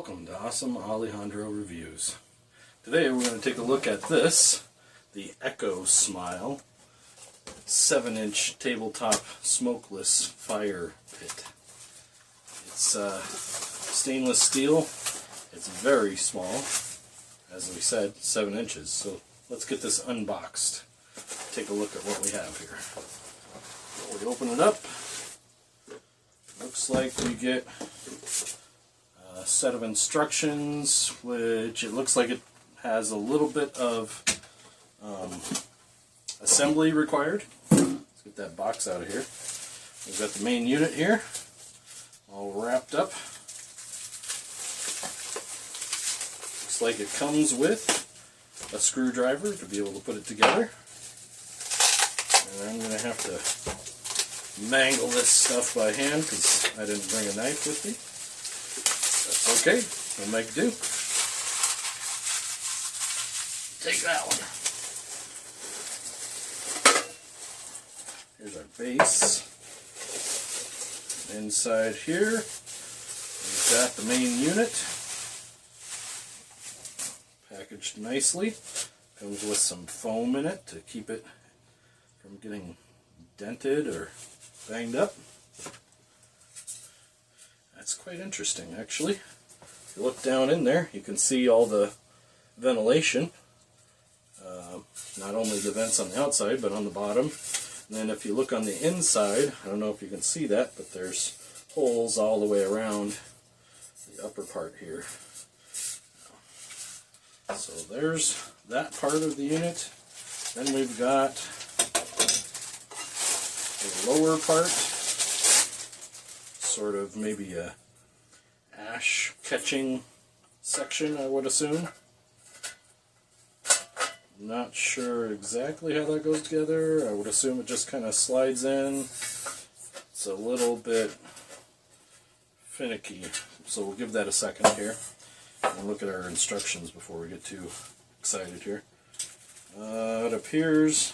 Welcome to Awesome Alejandro Reviews. Today we're going to take a look at this, the Echosmile 7-inch tabletop smokeless fire pit. It's stainless steel. It's very small, as we said, 7 inches. So let's get this unboxed. Take a look at what we have here. We open it up. Looks like we get a set of instructions, which it looks like it has a little bit of assembly required. Let's get that box out of here. We've got the main unit here, all wrapped up. Looks like it comes with a screwdriver to be able to put it together. And I'm going to have to mangle this stuff by hand because I didn't bring a knife with me. That's okay, we'll make do. Take that one. Here's our base. Inside here, we've got the main unit. Packaged nicely. Comes with some foam in it to keep it from getting dented or banged up. That's quite interesting, actually. If you look down in there, you can see all the ventilation. Not only the vents on the outside, but on the bottom. And then if you look on the inside, I don't know if you can see that, but there's holes all the way around the upper part here. So there's that part of the unit. Then we've got the lower part, sort of maybe a ash catching section, I would assume. Not sure exactly how that goes together. I would assume it just kind of slides in. It's a little bit finicky, so we'll give that a second here and look at our instructions before we get too excited here. It appears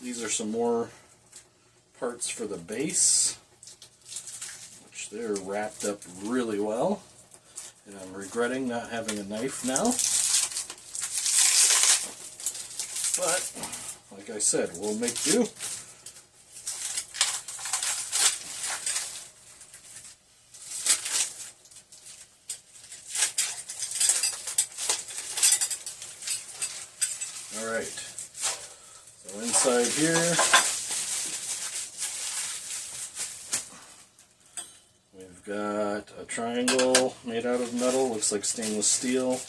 these are some more parts for the base, which they're wrapped up really well, and I'm regretting not having a knife now. But, like I said, we'll make do. Alright, so inside here, we've got a triangle made out of metal, looks like stainless steel.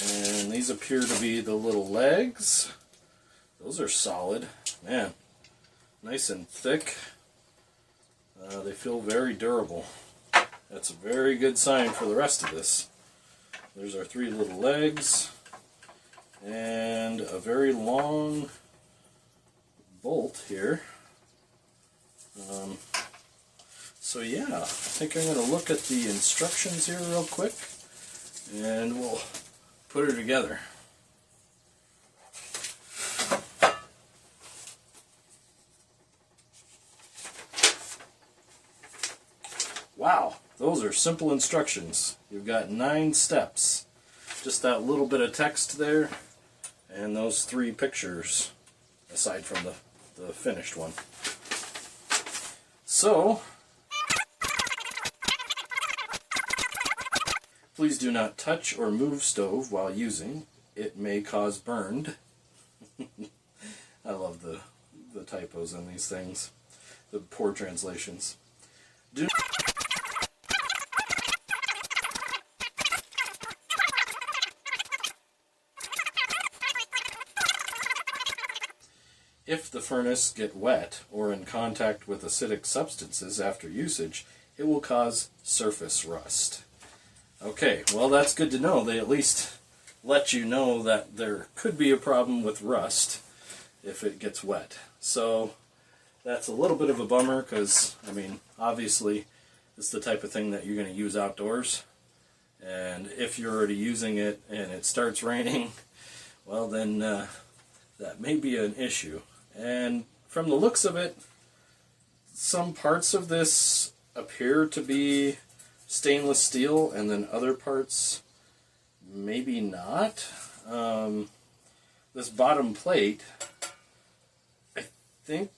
And these appear to be the little legs. Those are solid. Man, nice and thick. They feel very durable. That's a very good sign for the rest of this. There's our 3 little legs. And a very long bolt here. So yeah, I think I'm going to look at the instructions here real quick. And we'll put her together. Wow, those are simple instructions. You've got 9 steps. Just that little bit of text there, and those 3 pictures, aside from the finished one. So, please do not touch or move stove while using. It may cause burned. I love the typos in these things. The poor translations. If the furnace get wet or in contact with acidic substances after usage, it will cause surface rust. Okay, well that's good to know. They at least let you know that there could be a problem with rust if it gets wet. So that's a little bit of a bummer because, I mean, obviously it's the type of thing that you're going to use outdoors. And if you're already using it and it starts raining, well then that may be an issue. And from the looks of it, some parts of this appear to be stainless steel, and then other parts maybe not. This bottom plate, I think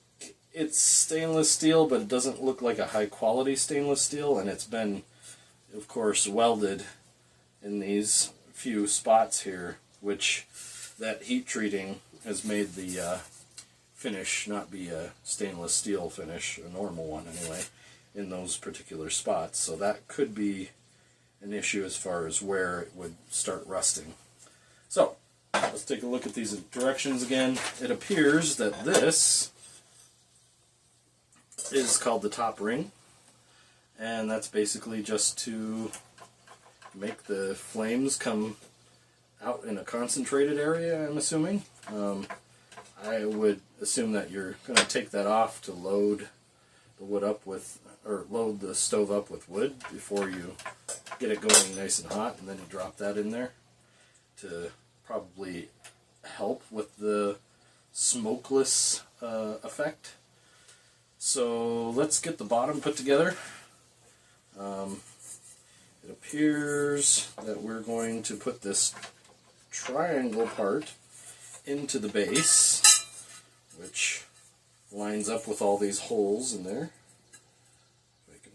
it's stainless steel, but it doesn't look like a high quality stainless steel, and it's been, of course, welded in these few spots here, which that heat treating has made the finish not be a stainless steel finish, a normal one anyway, in those particular spots. So that could be an issue as far as where it would start rusting. So let's take a look at these directions again. It appears that this is called the top ring, and that's basically just to make the flames come out in a concentrated area, I'm assuming. I would assume that you're going to take that off to load the wood up with, or load the stove up with wood before you get it going nice and hot, and then you drop that in there to probably help with the smokeless effect. So let's get the bottom put together. It appears that we're going to put this triangle part into the base, which lines up with all these holes in there. I can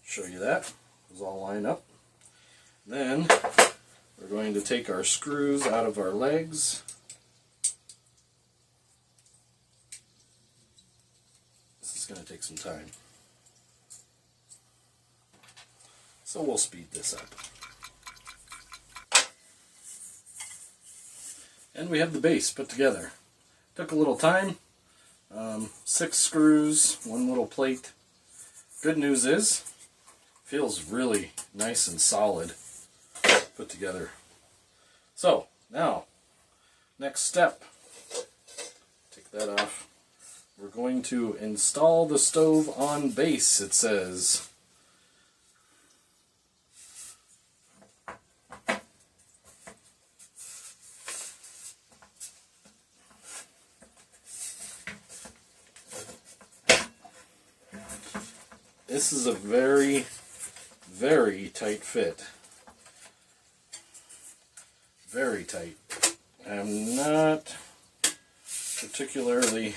show you that. Those all line up. Then we're going to take our screws out of our legs. This is going to take some time, so we'll speed this up. And we have the base put together. Took a little time. 6 screws, 1 little plate. Good news is, feels really nice and solid put together. So now, next step. Take that off. We're going to install the stove on base, it says. This is a very, very tight fit. Very tight. I'm not particularly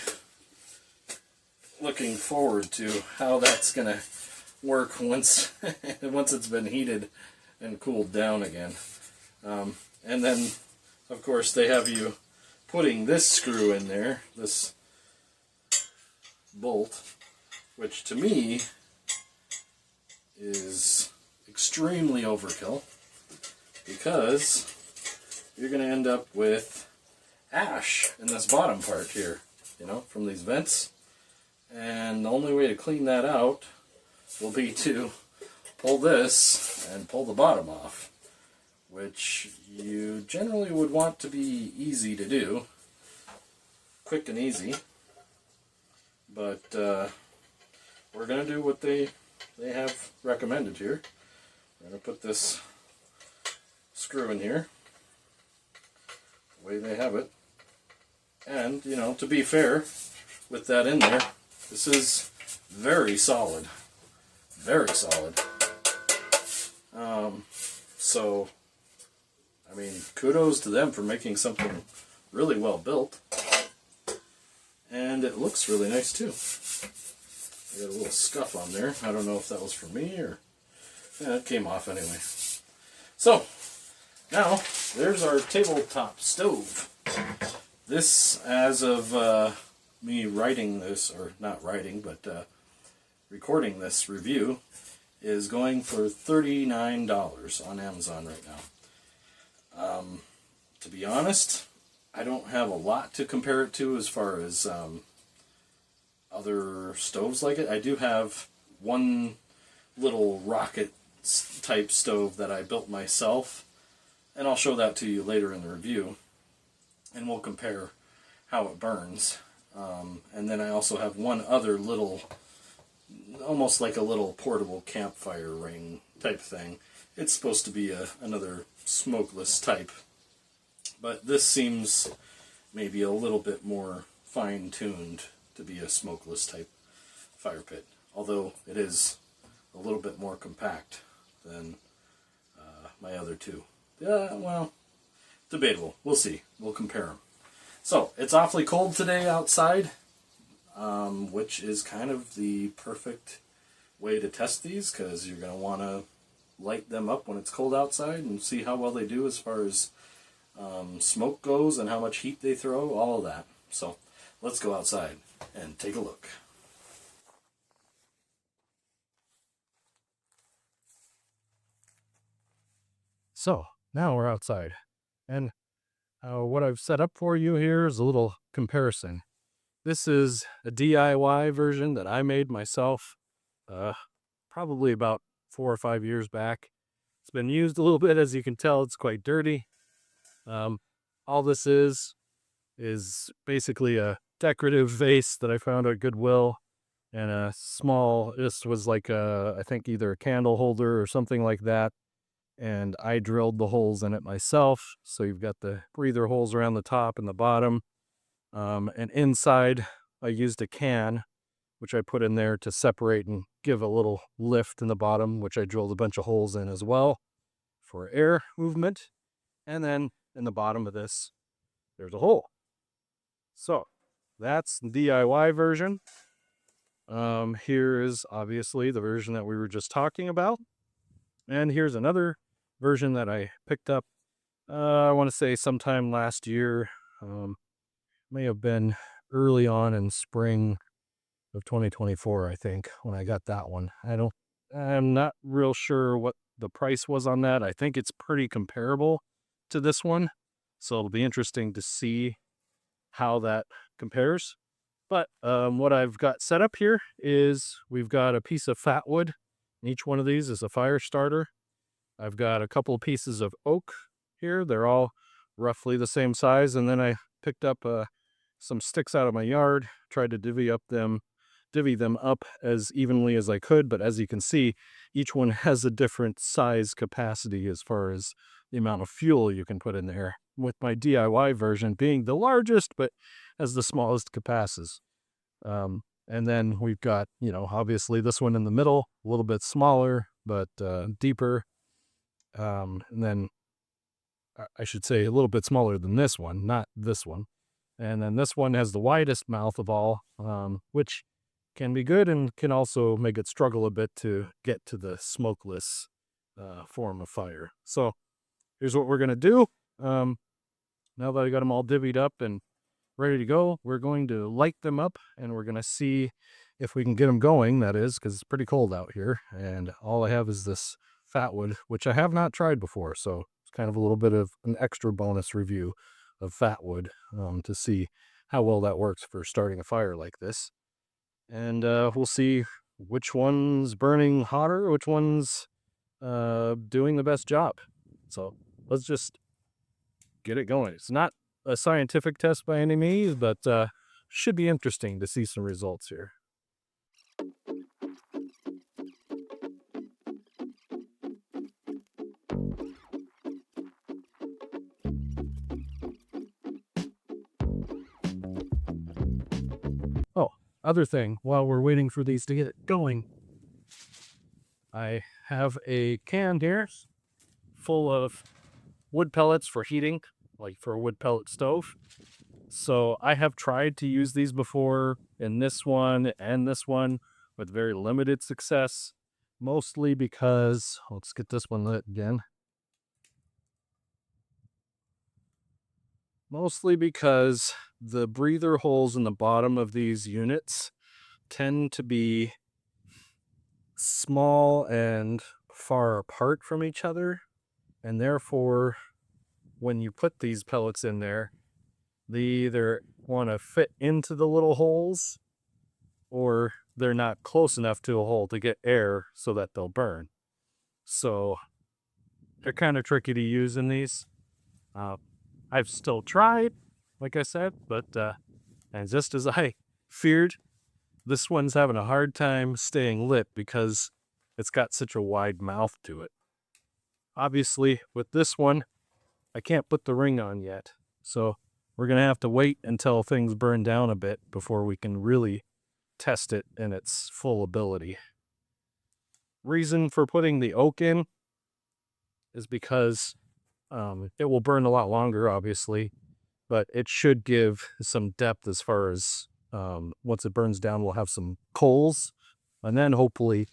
looking forward to how that's going to work once once it's been heated and cooled down again. And then, of course, they have you putting this screw in there, this bolt, which to me is extremely overkill, because you're going to end up with ash in this bottom part here, you know, from these vents. And the only way to clean that out will be to pull this and pull the bottom off, which you generally would want to be easy to do, quick and easy. But we're going to do what they have recommended here. We're going to put this screw in here, the way they have it. And, you know, to be fair, with that in there, this is very solid. Very solid. So, I mean, kudos to them for making something really well built. And it looks really nice too. I got a little scuff on there. I don't know if that was for me or... yeah, it came off anyway. So, now, there's our tabletop stove. This, as of me writing this, or not writing, but recording this review, is going for $39 on Amazon right now. To be honest, I don't have a lot to compare it to as far as other stoves like it. I do have one little rocket type stove that I built myself, and I'll show that to you later in the review, and we'll compare how it burns. And then I also have one other little, almost like a little portable campfire ring type thing. It's supposed to be another smokeless type, but this seems maybe a little bit more fine-tuned to be a smokeless type fire pit, although it is a little bit more compact than my other two. Well, debatable. We'll see. We'll compare them. So, it's awfully cold today outside, which is kind of the perfect way to test these, because you're going to want to light them up when it's cold outside and see how well they do as far as smoke goes and how much heat they throw, all of that. So, let's go outside and take a look. So, now we're outside, and what I've set up for you here is a little comparison. This is a DIY version that I made myself, probably about 4 or 5 years back. It's been used a little bit, as you can tell. It's quite dirty. All this is basically a decorative vase that I found at Goodwill, and a small, this was like I think either a candle holder or something like that. And I drilled the holes in it myself. So you've got the breather holes around the top and the bottom. And inside, I used a can, which I put in there to separate and give a little lift in the bottom, which I drilled a bunch of holes in as well for air movement. And then in the bottom of this, there's a hole. So that's the DIY version. Here is obviously the version that we were just talking about. And here's another version that I picked up, I want to say sometime last year. May have been early on in spring of 2024, I think, when I got that one. I'm not real sure what the price was on that. I think it's pretty comparable to this one. So it'll be interesting to see how that compares. But what I've got set up here is we've got a piece of fat wood. Each one of these is a fire starter. I've got a couple pieces of oak here. They're all roughly the same size. And then I picked up some sticks out of my yard, tried to divvy them up as evenly as I could. But as you can see, each one has a different size capacity as far as the amount of fuel you can put in there, with my DIY version being the largest, but has the smallest capacities. And then we've got, obviously this one in the middle, a little bit smaller, but deeper. And then I should say a little bit smaller than this one, not this one. And then this one has the widest mouth of all, which can be good and can also make it struggle a bit to get to the smokeless form of fire. So here's what we're going to do. Now that I got them all divvied up and ready to go, we're going to light them up, and we're going to see if we can get them going, that is, because it's pretty cold out here. And all I have is this fat wood, which I have not tried before. So it's kind of a little bit of an extra bonus review of fat wood to see how well that works for starting a fire like this. And we'll see which one's burning hotter, which one's doing the best job. So let's just get it going. It's not a scientific test by any means, but should be interesting to see some results here. Oh, other thing, while we're waiting for these to get going, I have a can here full of wood pellets for heating, like for a wood pellet stove. So I have tried to use these before in this one and this one with very limited success, mostly because, let's get this one lit again. Mostly because the breather holes in the bottom of these units tend to be small and far apart from each other. And therefore, when you put these pellets in there, they either want to fit into the little holes, or they're not close enough to a hole to get air so that they'll burn. So they're kind of tricky to use in these. I've still tried, like I said, but and just as I feared, this one's having a hard time staying lit because it's got such a wide mouth to it. Obviously, with this one, I can't put the ring on yet, so we're going to have to wait until things burn down a bit before we can really test it in its full ability. Reason for putting the oak in is because it will burn a lot longer, obviously, but it should give some depth as far as once it burns down, we'll have some coals, and then hopefully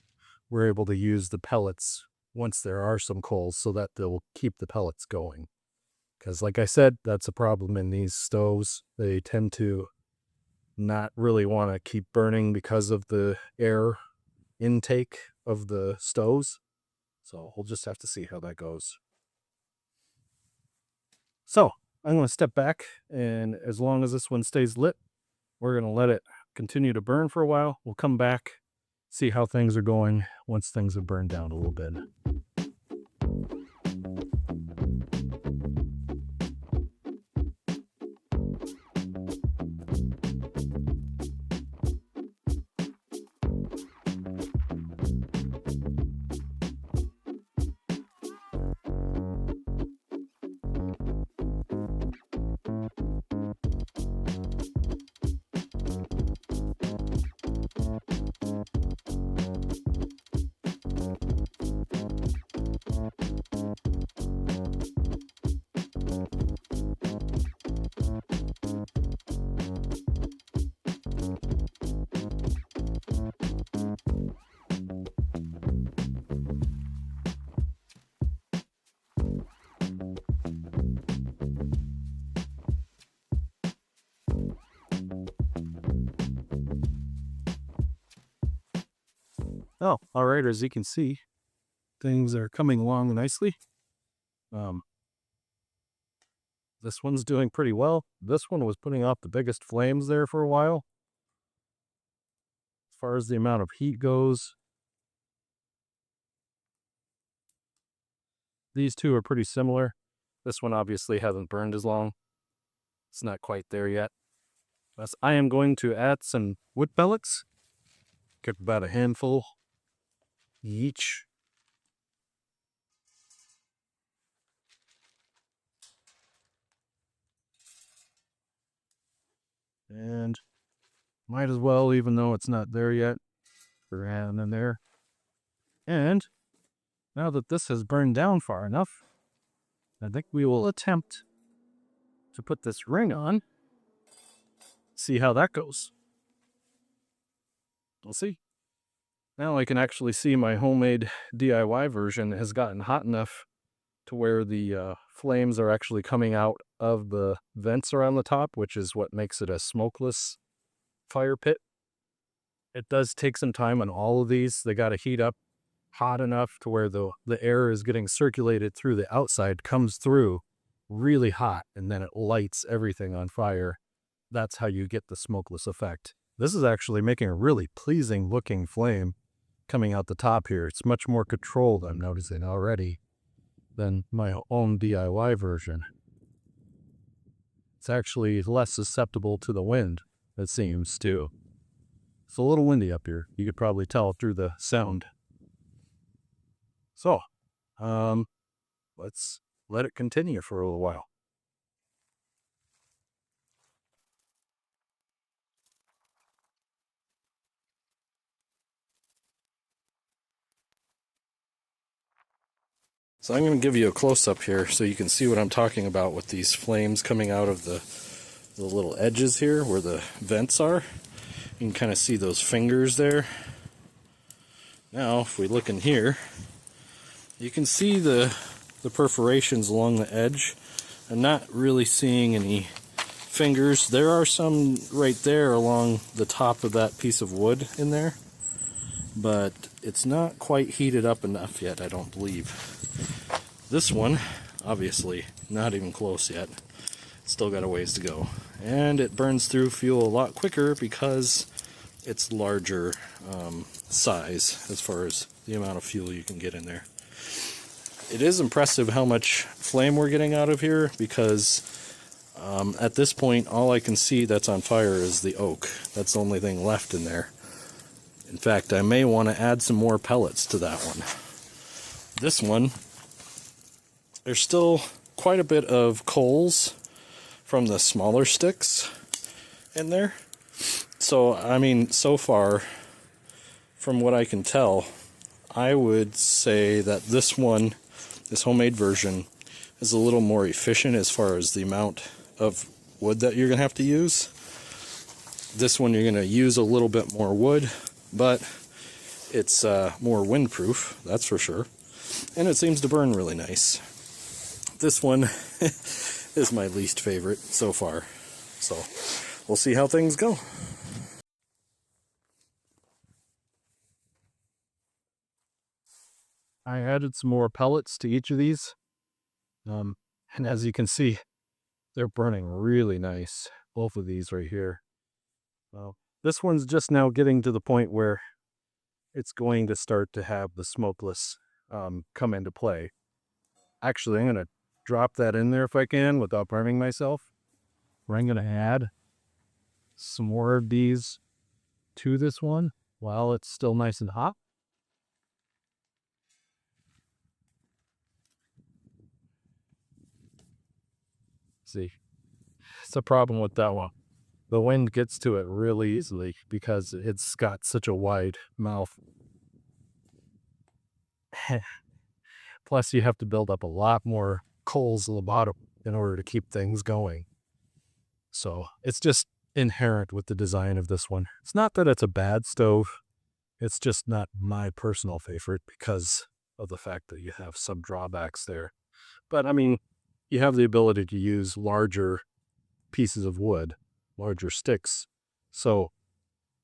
we're able to use the pellets once there are some coals so that they'll keep the pellets going. Because like I said, that's a problem in these stoves. They tend to not really want to keep burning because of the air intake of the stoves. So we'll just have to see how that goes. So I'm going to step back, and as long as this one stays lit, we're going to let it continue to burn for a while. We'll come back, see how things are going once things have burned down a little bit. Oh, all right, as you can see, things are coming along nicely. This one's doing pretty well. This one was putting off the biggest flames there for a while. As far as the amount of heat goes, these two are pretty similar. This one obviously hasn't burned as long. It's not quite there yet. Thus, I am going to add some wood pellets. Get about a handful each. And might as well, even though it's not there yet, we're adding in there. And now that this has burned down far enough, I think we will attempt to put this ring on. See how that goes. We'll see. Now I can actually see my homemade DIY version has gotten hot enough to where the flames are actually coming out of the vents around the top, which is what makes it a smokeless fire pit. It does take some time on all of these. They got to heat up hot enough to where the air is getting circulated through the outside, comes through really hot, and then it lights everything on fire. That's how you get the smokeless effect. This is actually making a really pleasing looking flame coming out the top here. It's much more controlled, I'm noticing already, than my own DIY version. It's actually less susceptible to the wind, it seems, too. It's a little windy up here. You could probably tell through the sound. So, let's let it continue for a little while. So I'm going to give you a close-up here so you can see what I'm talking about with these flames coming out of the little edges here where the vents are. You can kind of see those fingers there. Now, if we look in here, you can see the perforations along the edge. I'm not really seeing any fingers. There are some right there along the top of that piece of wood in there, but it's not quite heated up enough yet, I don't believe. This one, obviously, not even close yet. Still got a ways to go. And it burns through fuel a lot quicker because it's larger size as far as the amount of fuel you can get in there. It is impressive how much flame we're getting out of here because at this point all I can see that's on fire is the oak. That's the only thing left in there. In fact, I may want to add some more pellets to that one. This one, there's still quite a bit of coals from the smaller sticks in there. So, I mean, so far, from what I can tell, I would say that this one This homemade version is a little more efficient as far as the amount of wood that you're going to have to use. This one you're going to use a little bit more wood, but it's more windproof, that's for sure. And it seems to burn really nice. This one is my least favorite so far. So we'll see how things go. I added some more pellets to each of these. And as you can see, they're burning really nice. Both of these right here. Well, this one's just now getting to the point where it's going to start to have the smokeless come into play. Actually, I'm going to drop that in there if I can without burning myself. I'm going to add some more of these to this one while it's still nice and hot. See, it's a problem with that one. The wind gets to it really easily because it's got such a wide mouth. Plus, you have to build up a lot more coals in the bottom in order to keep things going. So it's just inherent with the design of this one. It's not that it's a bad stove. It's just not my personal favorite because of the fact that you have some drawbacks there. But I mean, you have the ability to use larger pieces of wood, larger sticks. So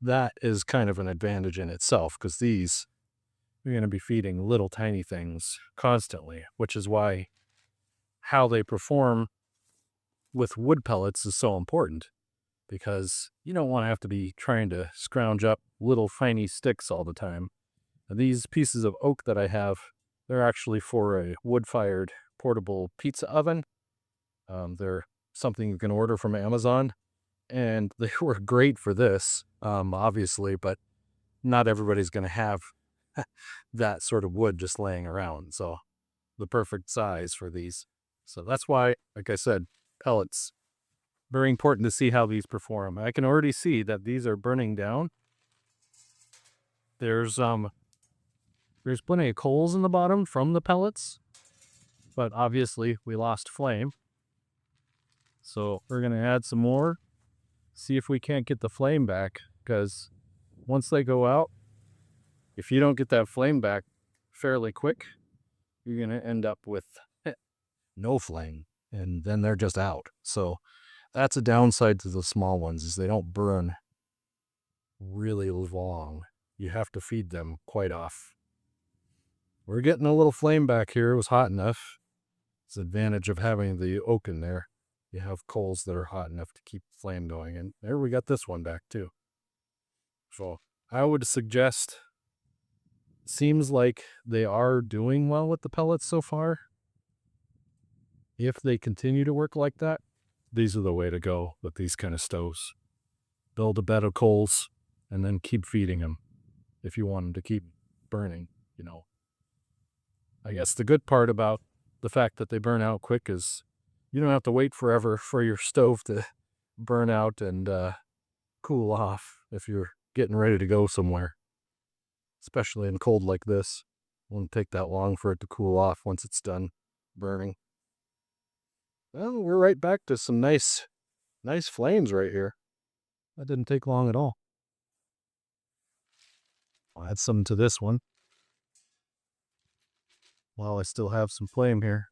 that is kind of an advantage in itself because these, you're going to be feeding little tiny things constantly, which is why how they perform with wood pellets is so important, because you don't want to have to be trying to scrounge up little tiny sticks all the time. And these pieces of oak that I have, they're actually for a wood-fired portable pizza oven. They're something you can order from Amazon, and they were great for this, obviously, but not everybody's going to have that sort of wood just laying around. So the perfect size for these. So that's why, like I said, pellets, very important to see how these perform. I can already see that these are burning down. There's plenty of coals in the bottom from the pellets, but obviously we lost flame. So we're going to add some more, see if we can't get the flame back, because once they go out, if you don't get that flame back fairly quick, you're going to end up with no flame, and then they're just out. So that's a downside to the small ones, is they don't burn really long. You have to feed them quite off. We're getting a little flame back here. It was hot enough. It's the advantage of having the oak in there. You have coals that are hot enough to keep the flame going. And there we got this one back too. So I would suggest, seems like they are doing well with the pellets so far. If they continue to work like that, these are the way to go with these kind of stoves. Build a bed of coals and then keep feeding them if you want them to keep burning, you know. I guess the good part about the fact that they burn out quick is you don't have to wait forever for your stove to burn out and cool off if you're getting ready to go somewhere. Especially in cold like this. It won't take that long for it to cool off once it's done burning. Well, we're right back to some nice flames right here. That didn't take long at all. I'll add some to this one while I still have some flame here.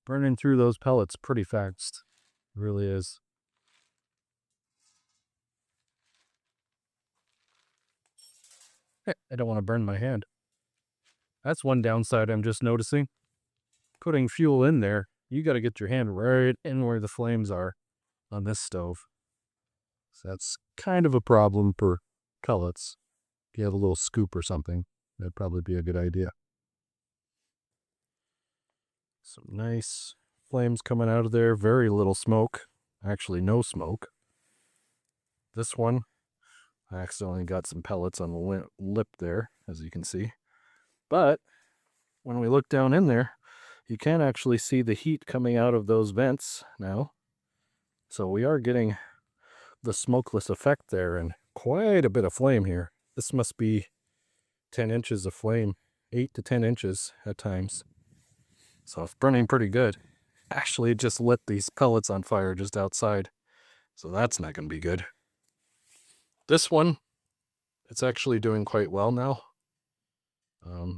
Burning through those pellets pretty fast. It really is. I don't want to burn my hand. That's one downside I'm just noticing. Putting fuel in there, you got to get your hand right in where the flames are on this stove. So that's kind of a problem for pellets. If you have a little scoop or something, that'd probably be a good idea. Some nice flames coming out of there. Very little smoke. Actually, no smoke. This one, I accidentally got some pellets on the lip there, as you can see. But when we look down in there, you can actually see the heat coming out of those vents now. So we are getting the smokeless effect there and quite a bit of flame here. This must be 10 inches of flame, 8 to 10 inches at times. So it's burning pretty good. Actually, it just lit these pellets on fire just outside. So that's not going to be good. This one, it's actually doing quite well now.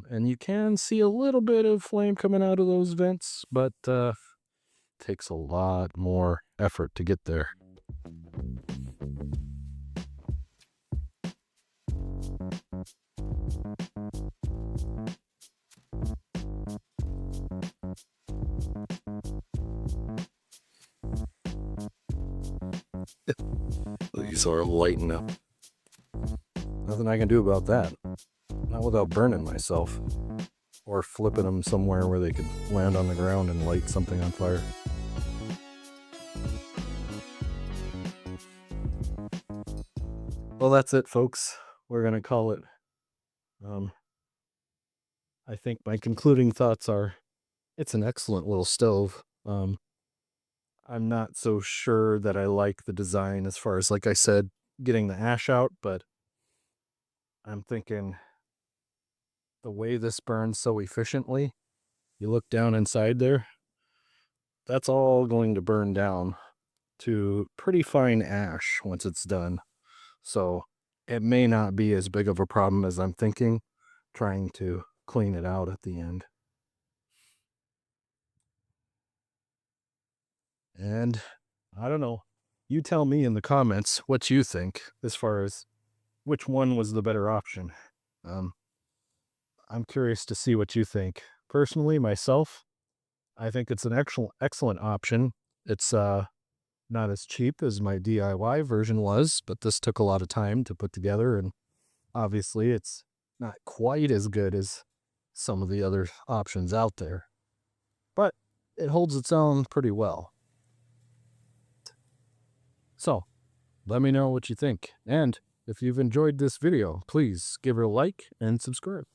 And you can see a little bit of flame coming out of those vents, but takes a lot more effort to get there. These are lighting up. Nothing I can do about that. Not without burning myself. Or flipping them somewhere where they could land on the ground and light something on fire. Well, that's it, folks. We're going to call it. I think my concluding thoughts are, it's an excellent little stove. I'm not so sure that I like the design as far as, like I said, getting the ash out, but I'm thinking the way this burns so efficiently, you look down inside there, that's all going to burn down to pretty fine ash once it's done. So it may not be as big of a problem as I'm thinking, trying to clean it out at the end. And I don't know. You tell me in the comments what you think as far as which one was the better option. I'm curious to see what you think. Personally, myself, I think it's an excellent option. It's not as cheap as my DIY version was, but this took a lot of time to put together, and obviously it's not quite as good as some of the other options out there. But it holds its own pretty well. So, let me know what you think. And if you've enjoyed this video, please give it a like and subscribe.